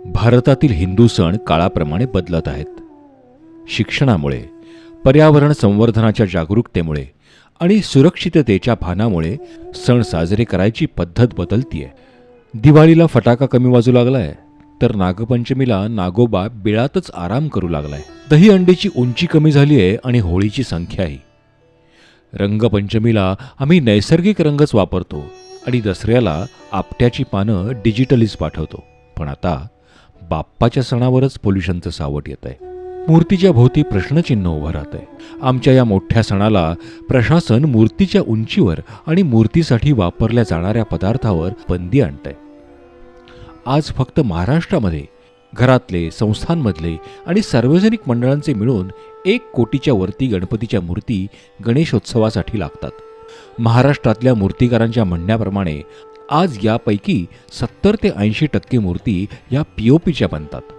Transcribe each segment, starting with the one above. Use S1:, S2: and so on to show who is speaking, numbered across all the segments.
S1: भारतातील हिंदू सण काळाप्रमाणे बदलत आहेत. शिक्षणामुळे, पर्यावरण संवर्धनाच्या जागरूकतेमुळे आणि सुरक्षिततेच्या भानामुळे सण साजरे करायची पद्धत बदलतीये. दिवाळीला फटाका कमी वाजू लागलाय, तर नागपंचमीला नागोबा बिळातच आराम करू लागलाय. दही अंडीची उंची कमी झाली आहे आणि होळीची संख्याही. रंगपंचमीला आम्ही नैसर्गिक रंगच वापरतो आणि दसऱ्याला आपट्याची पानं डिजिटलीच पाठवतो. पण आता बाप्पाच्या सणावरच पोल्युशनचं सावट येत आहे. मूर्तीच्या भोवती प्रश्नचिन्ह उभं राहत आहे. आमच्या या मोठ्या सणाला प्रशासन मूर्तीच्या उंचीवर आणि मूर्तीसाठी वापरल्या जाणाऱ्या पदार्थावर बंदी आणत आहे. आज फक्त महाराष्ट्रामध्ये घरातले, संस्थांमधले आणि सार्वजनिक मंडळांचे मिळून 1 कोटीच्या वरती गणपतीच्या मूर्ती गणेशोत्सवासाठी लागतात. महाराष्ट्रातल्या मूर्तिकारांच्या म्हणण्याप्रमाणे आज यापैकी 70 ते 80% मूर्ती या पीओपीच्या बनतात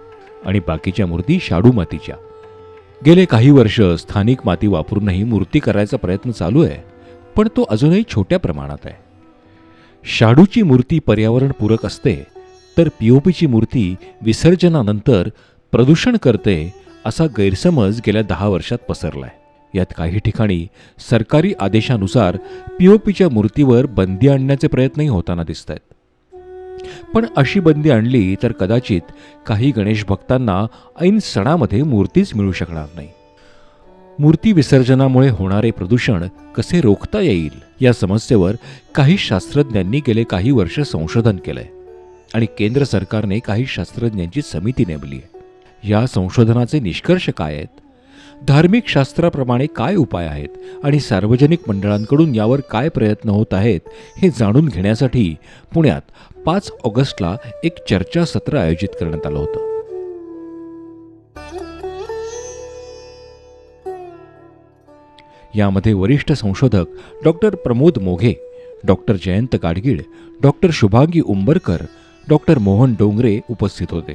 S1: आणि बाकीच्या मूर्ती शाडू मातीच्या. गेले काही वर्ष स्थानिक माती वापरूनही मूर्ती करायचा प्रयत्न चालू आहे, पण तो अजूनही छोट्या प्रमाणात आहे. शाडूची मूर्ती पर्यावरणपूरक असते, तर पीओपीची मूर्ती विसर्जनानंतर प्रदूषण करते असा गैरसमज गेल्या 10 वर्षात पसरलाय. यात काही ठिकाणी सरकारी आदेशानुसार पीओपीच्या मूर्तीवर बंदी आणण्याचे प्रयत्नही होताना दिसत आहेत. पण अशी बंदी आणली तर कदाचित काही गणेश भक्तांना ऐन सणामध्ये मूर्तीच मिळू शकणार नाही. मूर्ती विसर्जनामुळे होणारे प्रदूषण कसे रोखता येईल या समस्येवर काही शास्त्रज्ञांनी गेले काही वर्ष संशोधन केलंय आणि केंद्र सरकारने काही शास्त्रज्ञांची समिती नेमली आहे. या संशोधनाचे निष्कर्ष काय आहेत, धार्मिक शास्त्राप्रमाणे काय उपाय आहेत आणि सार्वजनिक मंडळांकडून यावर काय प्रयत्न होत आहेत हे जाणून घेण्यासाठी पुण्यात 5 ऑगस्टला एक चर्चासत्र आयोजित करण्यात आलं होतं. यामध्ये वरिष्ठ संशोधक doctor Pramod Moghe, doctor Jayant Gadgil, doctor Shubhangi Umbarkar, doctor Mohan Dongre उपस्थित होते.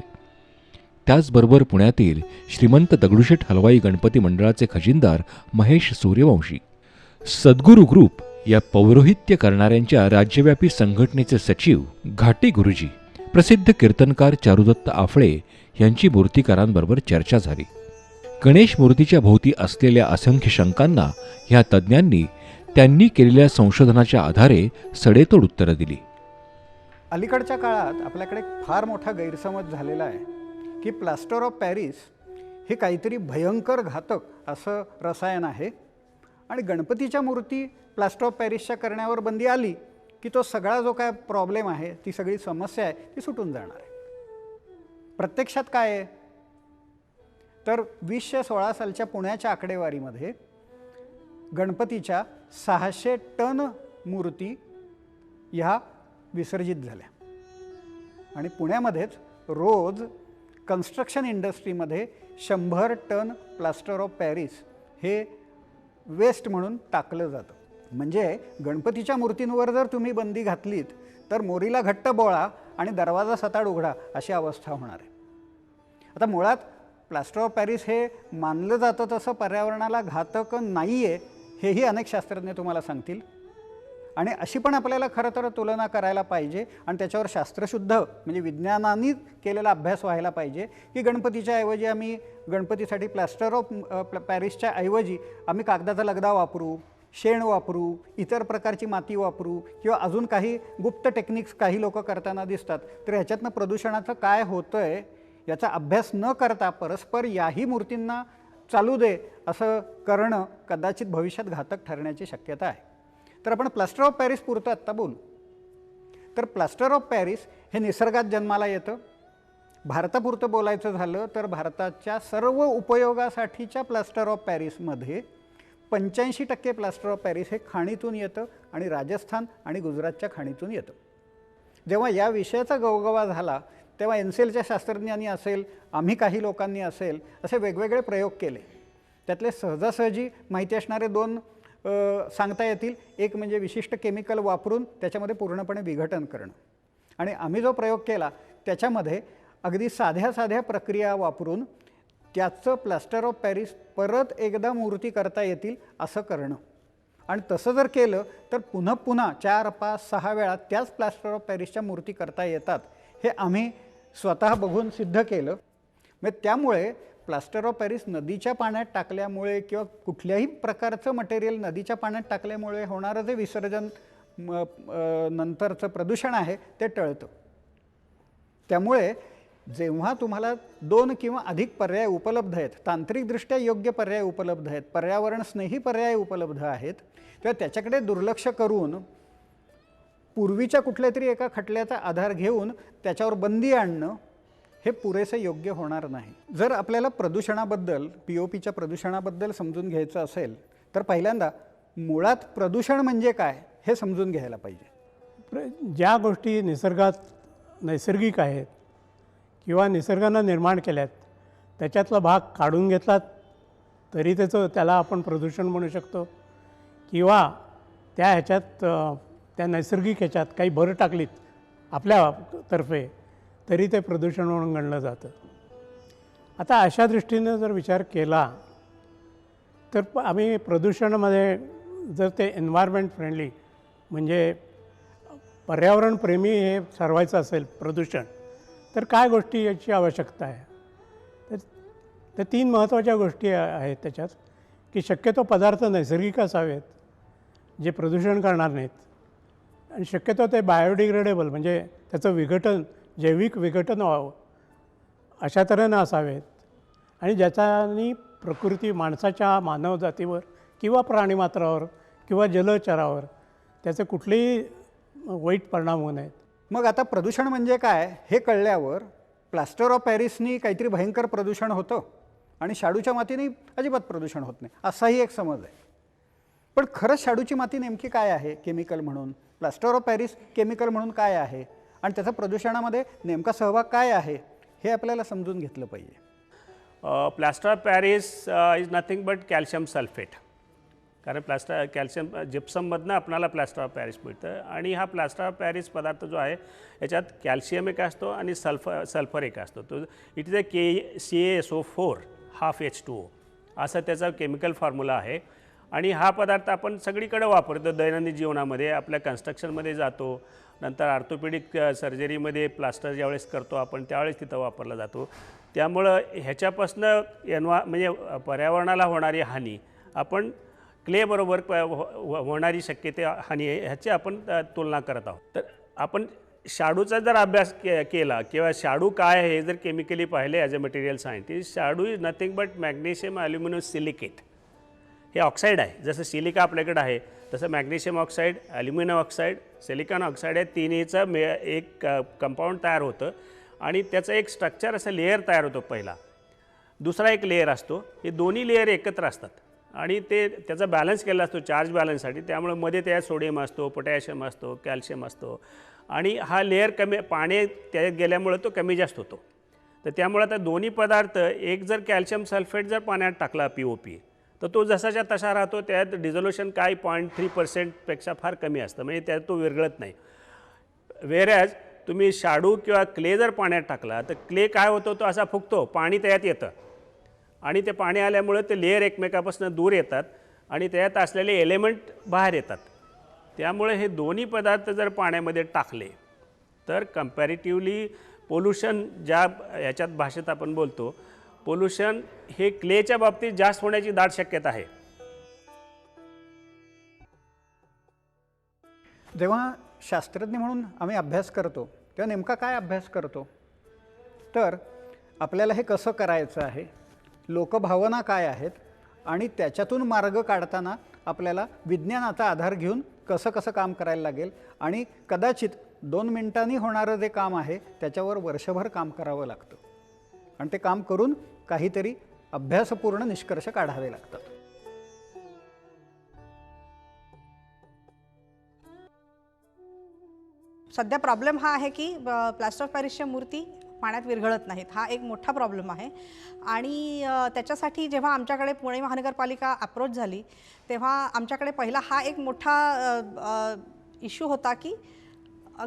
S1: त्याचबरोबर पुण्यातील श्रीमंत दगडूशेठ हलवाई गणपती मंडळाचे खजिनदार महेश सूर्यवंशी, सद्गुरू ग्रुप या पौरोहित्य करणाऱ्यांच्या राज्यव्यापी संघटनेचे सचिव घाटी गुरुजी, प्रसिद्ध कीर्तनकार चारुदत्त आफळे यांची मूर्तिकारांबरोबर चर्चा झाली. गणेश मूर्तीच्या भोवती असलेल्या असंख्य शंकांना ह्या तज्ज्ञांनी त्यांनी केलेल्या संशोधनाच्या आधारे सडेतोड उत्तरं दिली.
S2: अलीकडच्या काळात आपल्याकडे फार मोठा गैरसमज झालेला आहे की प्लास्टर ऑफ पॅरिस हे काहीतरी भयंकर घातक असं रसायन आहे आणि गणपतीच्या मूर्ती प्लास्टर ऑफ पॅरिसच्या करण्यावर बंदी आली की तो सगळा जो काय प्रॉब्लेम आहे, ती सगळी समस्या आहे, ती सुटून जाणार आहे. प्रत्यक्षात काय आहे तर 2016 सालच्या पुण्याच्या आकडेवारीमध्ये गणपतीच्या 600 टन मूर्ती ह्या विसर्जित झाल्या आणि पुण्यामध्येच रोज कन्स्ट्रक्शन इंडस्ट्रीमध्ये 100 टन प्लास्टर ऑफ पॅरिस हे वेस्ट म्हणून टाकलं जातं. म्हणजे गणपतीच्या मूर्तींवर जर तुम्ही बंदी घातलीत तर मोरीला घट्ट बोळा आणि दरवाजा सताड उघडा अशी अवस्था होणार आहे. आता मुळात प्लास्टर ऑफ पॅरिस हे मानलं जातं तसं पर्यावरणाला घातक नाही आहे हेही अनेक शास्त्रज्ञ तुम्हाला सांगतील आणि अशी पण आपल्याला खरं तर तुलना करायला पाहिजे आणि त्याच्यावर शास्त्रशुद्ध म्हणजे विज्ञानाने केलेला अभ्यास व्हायला पाहिजे की गणपतीच्या ऐवजी आम्ही गणपतीसाठी प्लास्टर ऑफ पॅरिसच्या ऐवजी आम्ही कागदाचा लगदा वापरू, शेण वापरू, इतर प्रकारची माती वापरू किंवा अजून काही गुप्त टेक्निक्स काही लोक करताना दिसतात. तर ह्याच्यातनं प्रदूषणाचं काय होतं आहे याचा अभ्यास न करता परस्पर याही मूर्तींना चालू दे असं करणं कदाचित भविष्यात घातक ठरण्याची शक्यता आहे. तर आपण प्लास्टर ऑफ पॅरिस पुरतं आत्ता बोलू. तर प्लास्टर ऑफ पॅरिस हे निसर्गात जन्माला येतं. भारतापुरतं बोलायचं झालं तर भारताच्या सर्व उपयोगासाठीच्या प्लास्टर ऑफ पॅरिसमध्ये 85% प्लास्टर ऑफ पॅरिस हे खाणीतून येतं आणि राजस्थान आणि गुजरातच्या खाणीतून येतं. जेव्हा या विषयाचा गवगवा झाला तेव्हा एनसेलच्या शास्त्रज्ञांनी असेल, आम्ही काही लोकांनी असेल, असे वेगवेगळे प्रयोग केले. त्यातले सहजासहजी माहिती असणारे 2 सांगता येतील. एक म्हणजे विशिष्ट केमिकल वापरून त्याच्यामध्ये पूर्णपणे विघटन करणं आणि आम्ही जो प्रयोग केला त्याच्यामध्ये अगदी साध्या साध्या प्रक्रिया वापरून त्याचं प्लास्टर ऑफ पॅरिस परत एकदा मूर्ती करता येतील असं करणं आणि तसं जर केलं तर पुन्हा 4, 5, 6 वेळा त्याच प्लास्टर ऑफ पॅरिसच्या मूर्ती करता येतात हे आम्ही स्वतः बघून सिद्ध केलं. मग त्यामुळे प्लास्टर ऑफ पॅरिस नदीच्या पाण्यात टाकल्यामुळे किंवा कुठल्याही प्रकारचं मटेरियल नदीच्या पाण्यात टाकल्यामुळे होणारं जे विसर्जन नंतरचं प्रदूषण आहे ते टळतं. त्यामुळे जेव्हा तुम्हाला 2 किंवा अधिक पर्याय उपलब्ध आहेत, तांत्रिकदृष्ट्या योग्य पर्याय उपलब्ध आहेत, पर्यावरण स्नेही पर्याय उपलब्ध आहेत, तेव्हा त्याच्याकडे दुर्लक्ष करून पूर्वीच्या कुठल्या तरी एका खटल्याचा आधार घेऊन त्याच्यावर बंदी आणणं हे पुरेसे योग्य होणार नाही. जर आपल्याला प्रदूषणाबद्दल POPच्या प्रदूषणाबद्दल समजून घ्यायचं असेल तर पहिल्यांदा मुळात प्रदूषण म्हणजे काय हे समजून घ्यायला पाहिजे.
S3: ज्या गोष्टी निसर्गात नैसर्गिक आहेत किंवा निसर्गानं निर्माण केल्यात त्याच्यातला भाग काढून घेतलात तरी त्याला आपण प्रदूषण म्हणू शकतो, किंवा त्या ह्याच्यात त्या नैसर्गिक ह्याच्यात काही भर टाकलीत आपल्यातर्फे तरी ते प्रदूषण म्हणून गणलं जातं. आता अशा दृष्टीनं जर विचार केला तर आम्ही प्रदूषणामध्ये जर ते एन्व्हायरमेंट फ्रेंडली म्हणजे पर्यावरणप्रेमी हे ठरवायचं असेल प्रदूषण, तर काय गोष्टी याची आवश्यकता आहे? तर 3 महत्त्वाच्या गोष्टी आहेत त्याच्यात, की शक्यतो पदार्थ नैसर्गिक असावेत जे प्रदूषण करणार नाहीत, आणि शक्यतो ते बायोडिग्रेडेबल म्हणजे त्याचं विघटन जैविक विघटन व्हावं अशा तऱ्हेनं असावेत, आणि ज्याच्यानी प्रकृती माणसाच्या मानवजातीवर किंवा प्राणीमात्रावर किंवा जलचरावर त्याचे कुठलेही वाईट परिणाम होऊ नयेत.
S2: मग आता प्रदूषण म्हणजे काय हे कळल्यावर प्लास्टर ऑफ पॅरिसनी काहीतरी भयंकर प्रदूषण होतं आणि शाडूच्या मातीने अजिबात प्रदूषण होत नाही असाही एक समज आहे. पण खरंच शाडूची माती नेमकी काय आहे केमिकल म्हणून, प्लास्टर ऑफ पॅरिस केमिकल म्हणून काय आहे, आणि त्याचा प्रदूषणामध्ये नेमका सहभाग काय आहे हे आपल्याला समजून घेतलं पाहिजे.
S4: Plaster of Paris is nothing but calcium sulphate. कारण कॅल्शियम जिप्सममधनं आपल्याला प्लास्टर ऑफ पॅरिस मिळतं, आणि हा प्लास्टर ऑफ पॅरिस पदार्थ जो आहे याच्यात कॅल्शियम एक असतो आणि सल्फर एक असतो. तो it is a CaSO4 half H2O असा त्याचा केमिकल फॉर्म्युला आहे. आणि हा पदार्थ आपण सगळीकडे वापरतो दैनंदिन जीवनामध्ये. आपल्या कन्स्ट्रक्शनमध्ये जातो, नंतर ऑर्थोपेडिक सर्जरीमध्ये प्लास्टर ज्यावेळेस करतो आपण त्यावेळेस तिथं वापरला जातो. त्यामुळं ह्याच्यापासनं म्हणजे पर्यावरणाला होणारी हानी आपण क्लेबरोबर होणारी शक्यता हानी आहे ह्याची आपण तुलना करत आहोत. तर आपण शाडूचा जर अभ्यास केला किंवा शाडू काय आहे हे जर केमिकली पाहिले ॲज अ मटेरियल सायंटिस्ट, शाडू is nothing but magnesium aluminium silicate. हे ऑक्साईड आहे. जसं सिलिका आपल्याकडे आहे तसं magnesium oxide, aluminium oxide, silicon oxide आहे, तिन्हीचं एक कंपाऊंड तयार होतं आणि त्याचं एक स्ट्रक्चर असं लेयर तयार होतो पहिला. दुसरा एक लेयर असतो. हे दोन्ही लेयर एकत्र असतात आणि त्याचा बॅलन्स केला असतो चार्ज बॅलन्ससाठी. त्यामुळे मध्ये त्यात सोडियम असतो, पोटॅशियम असतो, कॅल्शियम असतो, आणि हा लेयर कमी पाणी त्यात गेल्यामुळे तो कमी जास्त होतो. तर त्यामुळे आता दोन्ही पदार्थ एक जर कॅल्शियम सल्फेट जर पाण्यात टाकला POP तर तो जसाच्या तसा राहतो. त्यात डिझोल्युशन काय 0.3% फार कमी असतं, म्हणजे त्यात तो विरघळत नाही. वेरॅज तुम्ही शाडू किंवा क्ले जर पाण्यात टाकला तर क्ले काय होतो, तो असा फुगतो, पाणी त्यात येतं आणि ते पाणी आल्यामुळे ते लेयर एकमेकापासून दूर येतात आणि त्यात असलेले एलिमेंट बाहेर येतात. त्यामुळे हे दोन्ही पदार्थ जर पाण्यामध्ये टाकले तर कंपॅरेटिव्हली पोल्युशन ज्या ह्याच्यात भाषेत आपण बोलतो पोल्युशन हे क्लेच्या बाबतीत जास्त होण्याची दाट शक्यता आहे.
S2: जेव्हा शास्त्रज्ञ म्हणून आम्ही अभ्यास करतो तेव्हा नेमका काय अभ्यास करतो, तर आपल्याला हे कसं करायचं आहे, लोकभावना काय आहेत, आणि त्याच्यातून मार्ग काढताना आपल्याला विज्ञानाचा आधार घेऊन कसं कसं काम करायला लागेल, आणि कदाचित 2 मिनिटांनी होणारं जे काम आहे त्याच्यावर वर्षभर काम करावं लागतं, आणि ते काम करून काहीतरी अभ्यासपूर्ण निष्कर्ष काढावे लागतात.
S5: सध्या प्रॉब्लेम हा आहे की प्लास्टर ऑफ पॅरिसच्या मूर्ती पाण्यात विरघळत नाहीत. हा एक मोठा प्रॉब्लेम आहे, आणि त्याच्यासाठी जेव्हा आमच्याकडे पुणे महानगरपालिका अप्रोच झाली तेव्हा आमच्याकडे पहिला हा एक मोठा इश्यू होता की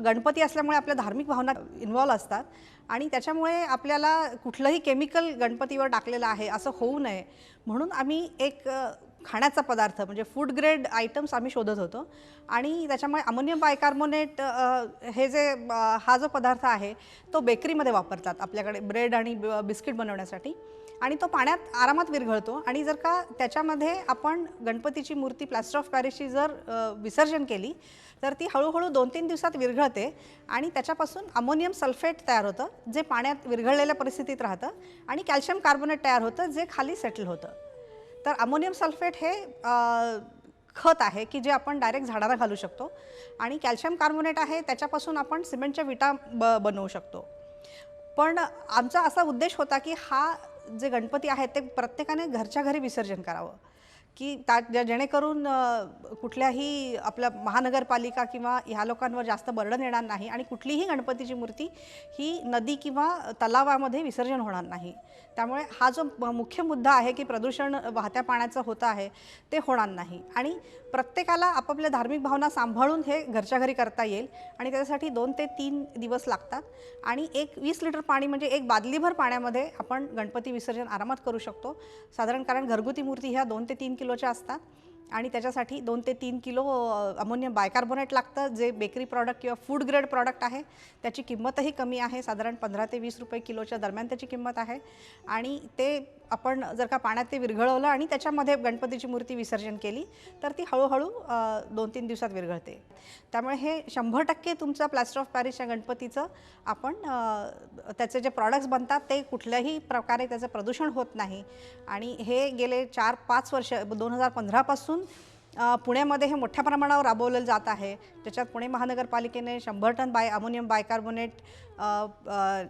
S5: गणपती असल्यामुळे आपल्या धार्मिक भावना इन्व्हॉल्व असतात, आणि त्याच्यामुळे आपल्याला कुठलंही केमिकल गणपतीवर टाकलेलं आहे असं होऊ नये म्हणून आम्ही एक खाण्याचा पदार्थ म्हणजे फूड ग्रेड आयटम्स आम्ही शोधत होतो आणि त्याच्यामुळे अमोनियम बायकार्बोनेट हे जे हा जो पदार्थ आहे तो बेकरीमध्ये वापरतात आपल्याकडे ब्रेड आणि बिस्किट बनवण्यासाठी आणि तो पाण्यात आरामात विरघळतो आणि जर का त्याच्यामध्ये आपण गणपतीची मूर्ती प्लास्टर ऑफ पॅरिसची जर विसर्जन केली तर ती हळूहळू 2-3 दिवसात विरघळते आणि त्याच्यापासून अमोनियम सल्फेट तयार होतं जे पाण्यात विरघळलेल्या परिस्थितीत राहतं आणि कॅल्शियम कार्बोनेट तयार होतं जे खाली सेटल होतं. तर अमोनियम सल्फेट हे खत आहे की जे आपण डायरेक्ट झाडाला घालू शकतो आणि कॅल्शियम कार्बोनेट आहे त्याच्यापासून आपण सिमेंटच्या विटा बनवू शकतो. पण आमचा असा उद्देश होता की हा जे गणपती आहेत ते प्रत्येकाने घरच्या घरी विसर्जन करावं की जेणेकरून कुठल्याही आपल्या महानगरपालिका किंवा ह्या लोकांवर जास्त बर्डन येणार नाही आणि कुठलीही गणपतीची मूर्ती ही नदी किंवा तलावामध्ये विसर्जन होणार नाही. त्यामुळे हा जो मुख्य मुद्दा आहे की प्रदूषण वाहत्या पाण्याचं होतं आहे ते होणार नाही आणि प्रत्येकाला आपापल्या धार्मिक भावना सांभाळून हे घरच्या घरी करता येईल आणि त्याच्यासाठी 2 ते 3 दिवस लागतात आणि 20 लिटर पाणी म्हणजे एक बादलीभर पाण्यामध्ये आपण गणपती विसर्जन आरामात करू शकतो साधारण. कारण घरगुती मूर्ती ह्या 2 ते 3 किलोच्या असतात आणि त्याच्यासाठी 2 ते 3 किलो अमोनियम बायकार्बोनेट लागतं जे बेकरी प्रॉडक्ट किंवा फूड ग्रेड प्रॉडक्ट आहे. त्याची किंमतही कमी आहे साधारण 15 ते 20 रुपये किलोच्या दरम्यान त्याची किंमत आहे आणि ते आपण जर का पाण्यात ते विरघळवलं आणि त्याच्यामध्ये गणपतीची मूर्ती विसर्जन केली तर ती हळूहळू 2-3 दिवसात विरघळते. त्यामुळे हे 100% तुमचं प्लास्टर ऑफ पॅरिसच्या गणपतीचं आपण त्याचे जे प्रॉडक्ट्स बनतात ते कुठल्याही प्रकारे त्याचं प्रदूषण होत नाही आणि हे गेले 4-5 वर्ष 2015 पासून पुण्यामध्ये हे मोठ्या प्रमाणावर राबवलं जात आहे. त्याच्यात पुणे महानगरपालिकेने 100 टन अमोनियम बायकार्बोनेट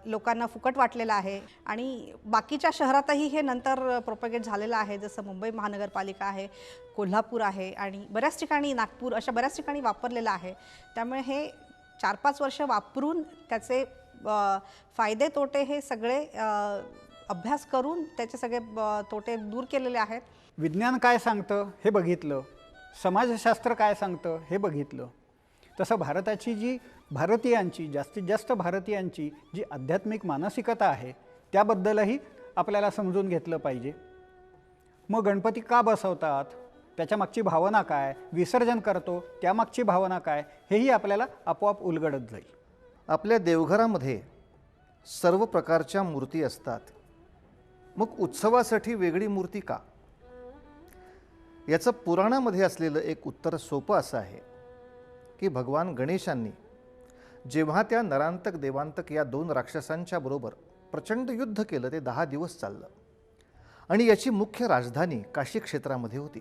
S5: लोकांना फुकट वाटलेलं आहे आणि बाकीच्या शहरातही हे नंतर प्रोपगेट झालेलं आहे. जसं मुंबई महानगरपालिका आहे, कोल्हापूर आहे आणि बऱ्याच ठिकाणी नागपूर अशा बऱ्याच ठिकाणी वापरलेलं आहे. त्यामुळे हे 4-5 वर्ष वापरून त्याचे फायदे तोटे हे सगळे अभ्यास करून त्याचे सगळे तोटे दूर केलेले आहेत.
S2: विज्ञान काय सांगतं हे बघितलं, समाजशास्त्र काय सांगतं हे बघितलं. तसं भारतीयांची जास्तीत जास्त भारतीयांची जी आध्यात्मिक मानसिकता आहे त्याबद्दलही आपल्याला समजून घेतलं पाहिजे. मग गणपती का बसवतात, त्याच्यामागची भावना काय, विसर्जन करतो त्यामागची भावना काय, हेही आपल्याला आपोआप उलगडत जाईल.
S6: आपल्या देवघरामध्ये सर्व प्रकारच्या मूर्ती असतात, मग उत्सवासाठी वेगळी मूर्ती का? याचं पुराणामध्ये असलेलं एक उत्तर सोपं असं आहे की भगवान गणेशांनी जेव्हा त्या नरांतक देवांतक या 2 राक्षसांच्या बरोबर प्रचंड युद्ध केलं ते 10 दिवस चाललं आणि याची मुख्य राजधानी काशी क्षेत्रामध्ये होती.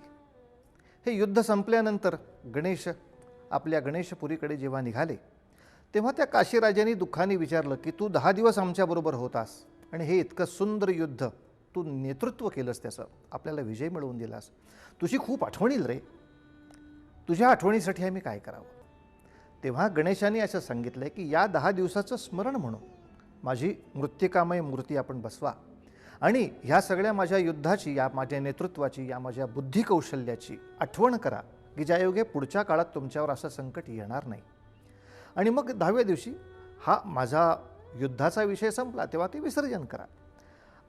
S6: हे युद्ध संपल्यानंतर गणेश आपल्या गणेशपुरीकडे जेव्हा निघाले तेव्हा त्या काशीराजांनी दुःखाने विचारलं की तू 10 दिवस आमच्याबरोबर होतास आणि हे इतकं सुंदर युद्ध तू नेतृत्व केलंस, त्याचं आपल्याला विजय मिळवून दिलास, तुझी खूप आठवण येईल रे, तुझ्या आठवणीसाठी आम्ही काय करावं? तेव्हा गणेशाने असं सांगितलं की या 10 दिवसाचं स्मरण म्हणून माझी मृत्तिकामय मूर्ती आपण बसवा आणि ह्या सगळ्या माझ्या युद्धाची, या माझ्या नेतृत्वाची, या माझ्या बुद्धिकौशल्याची आठवण करा की ज्यायोगे पुढच्या काळात तुमच्यावर असं संकट येणार नाही. आणि मग 10व्या दिवशी हा माझा युद्धाचा विषय संपला तेव्हा ते विसर्जन करा.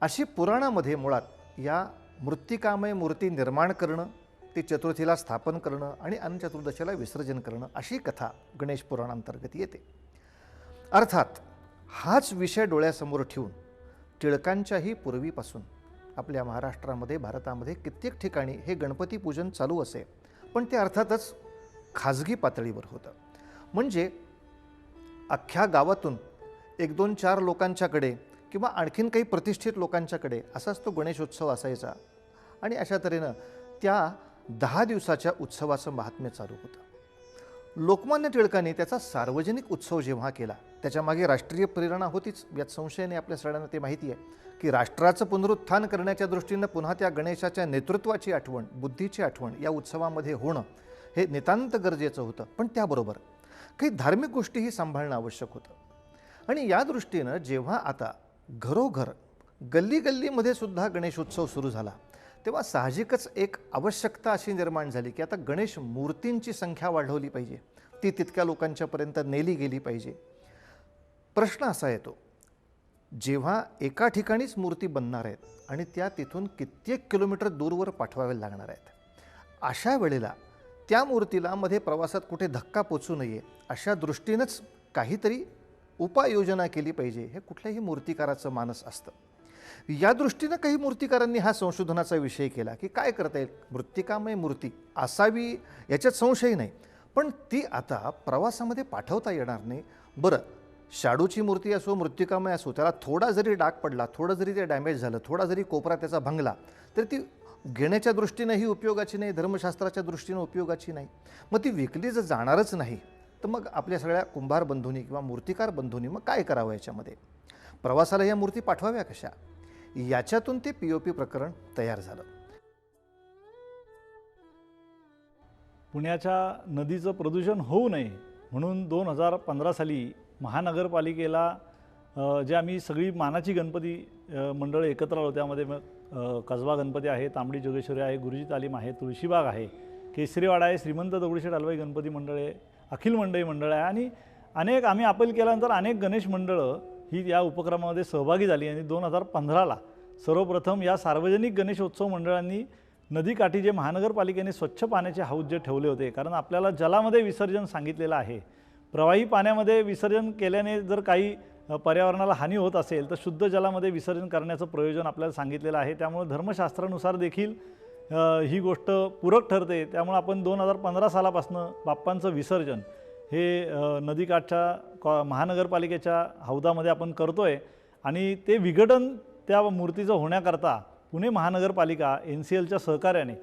S6: अशी पुराणामध्ये मुळात या मृत्तिकामय मूर्ती निर्माण करणं, ती चतुर्थीला स्थापन करणं आणि अनचतुर्दशीला विसर्जन करणं अशी कथा गणेश पुराणांतर्गत येते. अर्थात हाच विषय डोळ्यासमोर ठेवून टिळकांच्याही पूर्वीपासून आपल्या महाराष्ट्रामध्ये, भारतामध्ये कित्येक ठिकाणी हे गणपती पूजन चालू असे, पण ते अर्थातच खाजगी पातळीवर होतं. म्हणजे अख्ख्या गावातून 1-2-4 लोकांच्याकडे किंवा आणखीन काही प्रतिष्ठित लोकांच्याकडे असाच तो गणेशोत्सव असायचा आणि अशा तऱ्हेनं त्या 10 दिवसाच्या उत्सवाचं महात्म्य चालू होतं. लोकमान्य टिळकांनी त्याचा सार्वजनिक उत्सव जेव्हा केला त्याच्यामागे राष्ट्रीय प्रेरणा होतीच, यात संशय नाही. आपल्या सगळ्यांना ते माहिती आहे की राष्ट्राचं पुनरुत्थान करण्याच्या दृष्टीनं पुन्हा त्या गणेशाच्या नेतृत्वाची आठवण, बुद्धीची आठवण या उत्सवामध्ये होणं हे नितांत गरजेचं होतं. पण त्याबरोबर काही धार्मिक गोष्टीही सांभाळणं आवश्यक होतं आणि या दृष्टीनं जेव्हा आता घरोघर, गल्ली गल्लीमध्ये सुद्धा गणेशोत्सव सुरू झाला तेव्हा साहजिकच एक आवश्यकता अशी निर्माण झाली की आता गणेश मूर्तींची संख्या वाढवली पाहिजे, ती तितक्या लोकांच्यापर्यंत नेली गेली पाहिजे. प्रश्न असा येतो, जेव्हा एका ठिकाणीच मूर्ती बनणार आहेत आणि त्या तिथून कित्येक किलोमीटर दूरवर पाठवाव्या लागणार आहेत, अशा वेळेला त्या मूर्तीला मध्ये प्रवासात कुठे धक्का पोचू नये अशा दृष्टीनंच काहीतरी उपाययोजना केली पाहिजे, हे कुठल्याही मूर्तिकाराचं मानस असतं. या दृष्टीनं काही मूर्तिकारांनी हा संशोधनाचा विषय केला की काय करता येईल, मृत्तिकामय मूर्ती असावी याच्यात संशय नाही, पण ती आता प्रवासामध्ये पाठवता येणार नाही. बरं, शाडूची मूर्ती असो, मृत्तिकामय असो, त्याला थोडा जरी डाग पडला, थोडं जरी ते डॅमेज झालं, थोडा जरी कोपरा त्याचा भंगला, तर ती घेण्याच्या दृष्टीनंही उपयोगाची नाही, धर्मशास्त्राच्या दृष्टीनं उपयोगाची नाही. मग ती विकली जर जाणारच नाही, तर मग आपल्या सगळ्या कुंभार बंधूंनी किंवा मूर्तिकार बंधूंनी मग काय करावं याच्यामध्ये, प्रवासाला या मूर्ती पाठवाव्या कशा, याच्यातून ते POP प्रकरण तयार झालं.
S7: पुण्याच्या नदीचं प्रदूषण होऊ नये म्हणून 2015 साली महानगरपालिकेला जे आम्ही सगळी मानाची गणपती मंडळं एकत्र आलो, त्यामध्ये मग कसबा गणपती आहे, तांबडी जोगेश्वरी आहे, गुरुजी तालीम आहे, तुळशीबाग आहे, केसरीवाडा आहे, श्रीमंत दगडूशेठ हलवाई गणपती मंडळ आहे, अखिल मंडई मंडळ आहे आणि अनेक आम्ही अपील केल्यानंतर अनेक गणेश मंडळं ही या उपक्रमामध्ये सहभागी झाली. आणि 2015ला सर्वप्रथम या सार्वजनिक गणेशोत्सव मंडळांनी नदीकाठी जे महानगरपालिकेने स्वच्छ पाण्याचे हौद जे ठेवले होते, कारण आपल्याला जलामध्ये विसर्जन सांगितलेलं आहे, प्रवाही पाण्यामध्ये विसर्जन केल्याने जर काही पर्यावरणाला हानी होत असेल तर शुद्ध जलामध्ये विसर्जन करण्याचं प्रयोजन आपल्याला सांगितलेलं आहे. त्यामुळे धर्मशास्त्रानुसार देखील ही गोष्ट पूरक ठरते. त्यामुळे आपण 2015 सालापासून बाप्पांचं विसर्जन हे नदीकाठच्या महानगरपालिकेच्या हौदामध्ये आपण करतो आहे. आणि ते विघटन त्या मूर्तीचं होण्याकरता पुणे महानगरपालिका NCLच्या सहकार्याने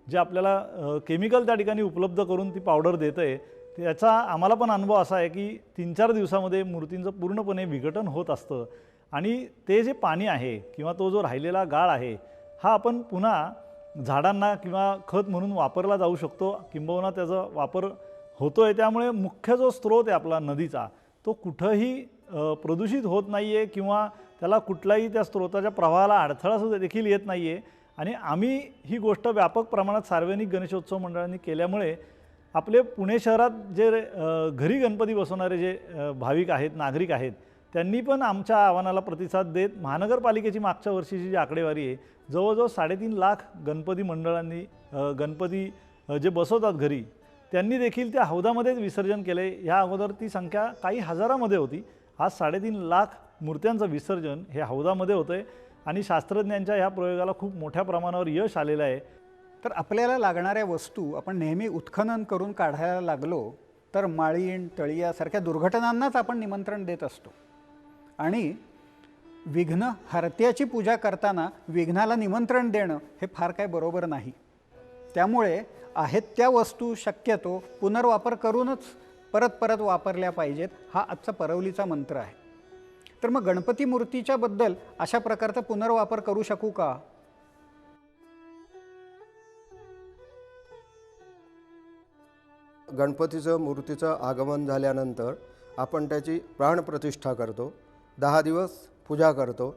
S7: जे आपल्याला केमिकल त्या ठिकाणी उपलब्ध करून ती पावडर देतं आहे, त्याचा आम्हाला पण अनुभव असा आहे की 3-4 दिवसामध्ये मूर्तींचं पूर्णपणे विघटन होत असतं. आणि ते जे पाणी आहे किंवा तो जो राहिलेला गाळ आहे हा आपण पुन्हा झाडांना किंवा खत म्हणून वापरला जाऊ शकतो, किंबहुना त्याचा वापर होतो आहे. त्यामुळे मुख्य जो स्रोत आहे आपला नदीचा तो कुठंही प्रदूषित होत नाही आहे किंवा त्याला कुठलाही त्या स्रोताच्या प्रवाहाला अडथळा देखील येत नाही आहे. आणि आम्ही ही गोष्ट व्यापक प्रमाणात सार्वजनिक गणेशोत्सव मंडळांनी केल्यामुळे आपले पुणे शहरात जे घरी गणपती बसवणारे जे भाविक आहेत, नागरिक आहेत, त्यांनी पण आमच्या आव्हानाला प्रतिसाद देत महानगरपालिकेची मागच्या वर्षीची जी आकडेवारी आहे, जवळजवळ 3.5 लाख गणपती मंडळांनी गणपती जे बसवतात घरी, त्यांनी देखील त्या हौदामध्येच विसर्जन केले. या अगोदर ती संख्या काही हजारामध्ये होती. आज 3.5 लाख मूर्त्यांचं विसर्जन हे हौदामध्ये होतं आहे आणि शास्त्रज्ञांच्या ह्या प्रयोगाला खूप मोठ्या प्रमाणावर यश आलेलं आहे.
S2: तर आपल्याला लागणाऱ्या वस्तू आपण नेहमी उत्खनन करून काढायला लागलो तर माळीण, तळी यासारख्या दुर्घटनांनाच आपण निमंत्रण देत असतो. आणि विघ्न हरत्याची पूजा करताना विघ्नाला निमंत्रण देणं हे फार काय बरोबर नाही. त्यामुळे आहेत त्या वस्तू शक्यतो पुनर्वापर करूनच परत परत वापरल्या पाहिजेत, हा आजचा परवलीचा मंत्र आहे. तर मग गणपती मूर्तीच्या बद्दल अशा प्रकारचा पुनर्वापर करू शकू का?
S8: गणपतीचं मूर्तीचं आगमन झाल्यानंतर आपण त्याची प्राणप्रतिष्ठा करतो, 10 दिवस पूजा करतो.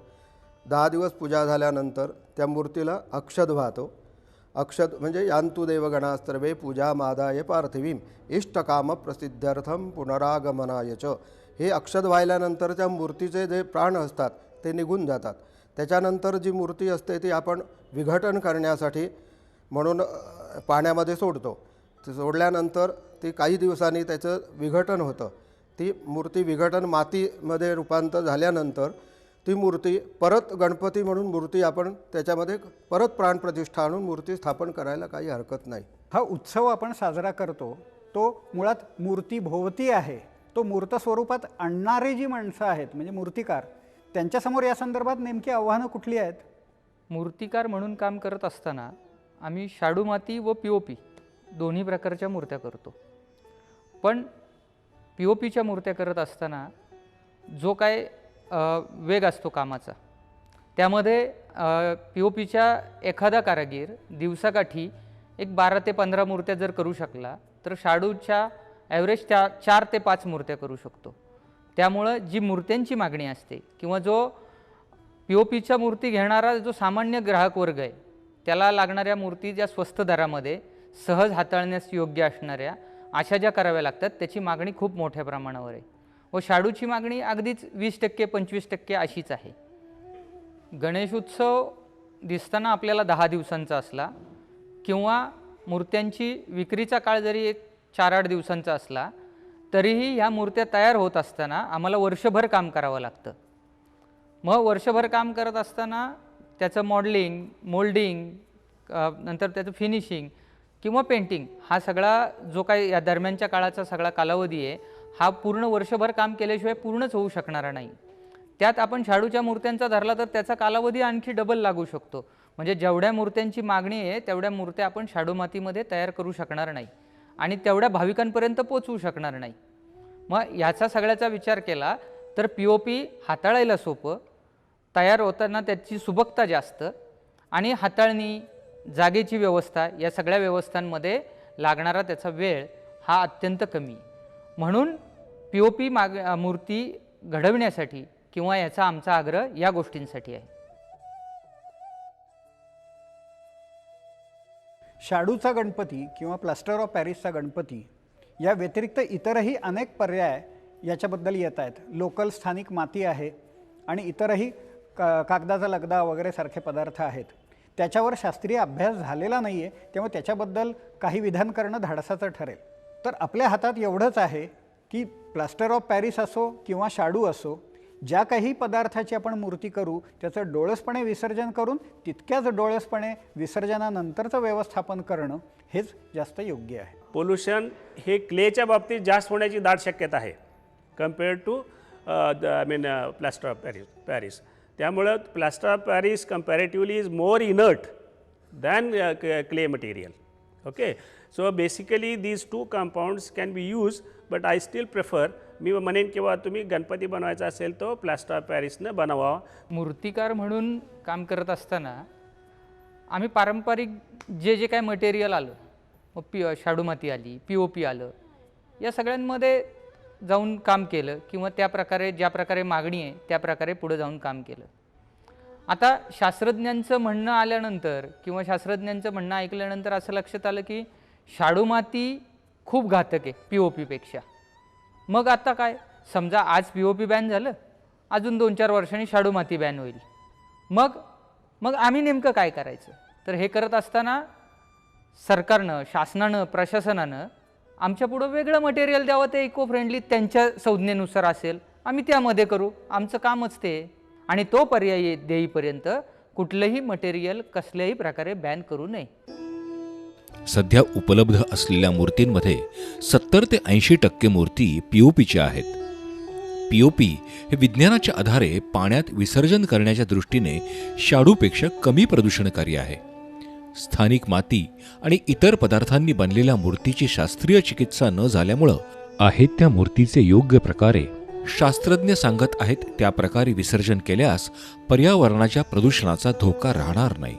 S8: 10 दिवस पूजा झाल्यानंतर त्या मूर्तीला अक्षत वाहतो. अक्षत म्हणजे यान्तु देवगणास्तर्वे पूजा मादाय पार्थिवीम इष्टकाम प्रसिद्ध्यर्थम पुनरागमनाय च. हे अक्षत वाहिल्यानंतर त्या मूर्तीचे जे प्राण असतात ते निघून जातात. त्याच्यानंतर जी मूर्ती असते ती आपण विघटन करण्यासाठी म्हणून पाण्यामध्ये सोडतो. ते सोडल्यानंतर ती काही दिवसांनी त्याचं विघटन होतं. ती मूर्ती विघटन मातीमध्ये रूपांतर झाल्यानंतर ती मूर्ती परत गणपती म्हणून मूर्ती आपण त्याच्यामध्ये परत प्राणप्रतिष्ठा आणून मूर्ती स्थापन करायला काही हरकत नाही.
S2: हा उत्सव आपण साजरा करतो तो मुळात मूर्तीभोवती आहे. तो मूर्त स्वरूपात आणणारे जी माणसं आहेत म्हणजे मूर्तिकार, त्यांच्यासमोर या संदर्भात नेमकी आव्हानं कुठली आहेत?
S9: मूर्तिकार म्हणून काम करत असताना आम्ही शाडू माती व POP दोन्ही प्रकारच्या मूर्त्या करतो. पण POPच्या मूर्त्या करत असताना जो काय वेग असतो कामाचा, त्यामध्ये POPच्या एखादा कारागीर दिवसाकाठी एक 12 ते 15 मूर्त्या जर करू शकला तर शाडूच्या ॲव्हरेज 4 ते 5 मूर्त्या करू शकतो. त्यामुळं जी मूर्त्यांची मागणी असते किंवा जो POPच्या मूर्ती घेणारा जो सामान्य ग्राहक वर्ग आहे त्याला लागणाऱ्या मूर्ती ज्या स्वस्त दरामध्ये सहज हाताळण्यास योग्य असणाऱ्या अशा ज्या कराव्या लागतात त्याची मागणी खूप मोठ्या प्रमाणावर आहे. व शाडूची मागणी अगदीच 20% 25% अशीच आहे. गणेश उत्सव दिसताना आपल्याला 10 दिवसांचा असला किंवा मूर्त्यांची विक्रीचा काळ जरी एक 4-8 दिवसांचा असला तरीही ह्या मूर्त्या तयार होत असताना आम्हाला वर्षभर काम करावं लागतं. मग वर्षभर काम करत असताना त्याचं मॉडलिंग, मोल्डिंग, नंतर त्याचं फिनिशिंग किंवा पेंटिंग हा सगळा जो काही या दरम्यानच्या काळाचा सगळा कालावधी आहे हा पूर्ण वर्षभर काम केल्याशिवाय पूर्णच होऊ शकणारा नाही. त्यात आपण शाडूच्या मूर्त्यांचा धरला तर त्याचा कालावधी आणखी डबल लागू शकतो. म्हणजे जेवढ्या मूर्त्यांची मागणी आहे तेवढ्या मूर्त्या आपण शाडू मातीमध्ये तयार करू शकणार नाही आणि तेवढ्या भाविकांपर्यंत पोचवू शकणार नाही. मग ह्याचा सगळ्याचा विचार केला तर POP हाताळायला सोपं, तयार होताना त्याची सुबकता जास्त आणि हाताळणी, जागेची व्यवस्था या सगळ्या व्यवस्थांमध्ये लागणारा त्याचा वेळ हा अत्यंत कमी. म्हणून POP मूर्ती घडविण्यासाठी किंवा याचा आमचा आग्रह या गोष्टींसाठी आहे.
S2: शाडूचा गणपती किंवा प्लास्टर ऑफ पॅरिसचा गणपती या व्यतिरिक्त इतरही अनेक पर्याय याच्याबद्दल येत आहेत. लोकल स्थानिक माती आहे आणि इतरही कागदाचा लगदा वगैरे सारखे पदार्थ आहेत. त्याच्यावर शास्त्रीय अभ्यास झालेला नाही आहे, त्यामुळे त्याच्याबद्दल काही विधान करणं धाडसाचं ठरेल. तर आपल्या हातात एवढंच आहे की प्लास्टर ऑफ पॅरिस असो किंवा शाडू असो, ज्या काही पदार्थाची आपण मूर्ती करू त्याचं डोळसपणे विसर्जन करून तितक्याच डोळसपणे विसर्जनानंतरचं व्यवस्थापन करणं हेच जास्त योग्य आहे.
S4: पोल्युशन हे क्लेच्या बाबतीत जास्त होण्याची दाट शक्यता आहे compared to plaster of Paris. त्यामुळं plaster of Paris comparatively is more inert than clay material. Okay, so basically these two compounds can be use, but I still prefer, मी म्हणेन किंवा तुम्ही गणपती बनवायचा असेल तो प्लास्टर ऑफ पॅरिसनं बनवावा.
S9: मूर्तिकार म्हणून काम करत असताना आम्ही पारंपरिक जे काय मटेरियल आलं, मग शाडू माती आली, POP आलं, या सगळ्यांमध्ये जाऊन काम केलं किंवा त्या प्रकारे ज्या प्रकारे मागणी आहे त्या प्रकारे पुढे जाऊन काम केलं. आता शास्त्रज्ञांचं म्हणणं आल्यानंतर किंवा शास्त्रज्ञांचं म्हणणं ऐकल्यानंतर असं लक्षात आलं की शाडू माती खूप घातक आहे POP पेक्षा. मग आता काय, समजा आज POP बॅन झालं, अजून 2-4 वर्षांनी शाडू माती बॅन होईल. मग आम्ही नेमकं काय करायचं? तर हे करत असताना सरकारनं, शासनानं, प्रशासनानं आमच्या पुढं वेगळं मटेरियल द्यावं, ते इको फ्रेंडली त्यांच्या संज्ञेनुसार असेल, आम्ही त्यामध्ये करू, आमचं कामच ते. आणि तो पर्याय देईपर्यंत कुठलंही मटेरियल कसल्याही प्रकारे बॅन करू नये.
S1: सध्या उपलब्ध असलेल्या मूर्तींमध्ये 70 ते 80% मूर्ती POPच्या आहेत. POP हे विज्ञानाच्या आधारे पाण्यात विसर्जन करण्याच्या दृष्टीने शाडूपेक्षा कमी प्रदूषणकारी आहे. स्थानिक माती आणि इतर पदार्थांनी बनलेल्या मूर्तीची शास्त्रीय चिकित्सा न झाल्यामुळं आहेत त्या मूर्तीचे योग्य प्रकारे शास्त्रज्ञ सांगत आहेत त्या प्रकारे विसर्जन केल्यास पर्यावरणाच्या प्रदूषणाचा धोका राहणार नाही.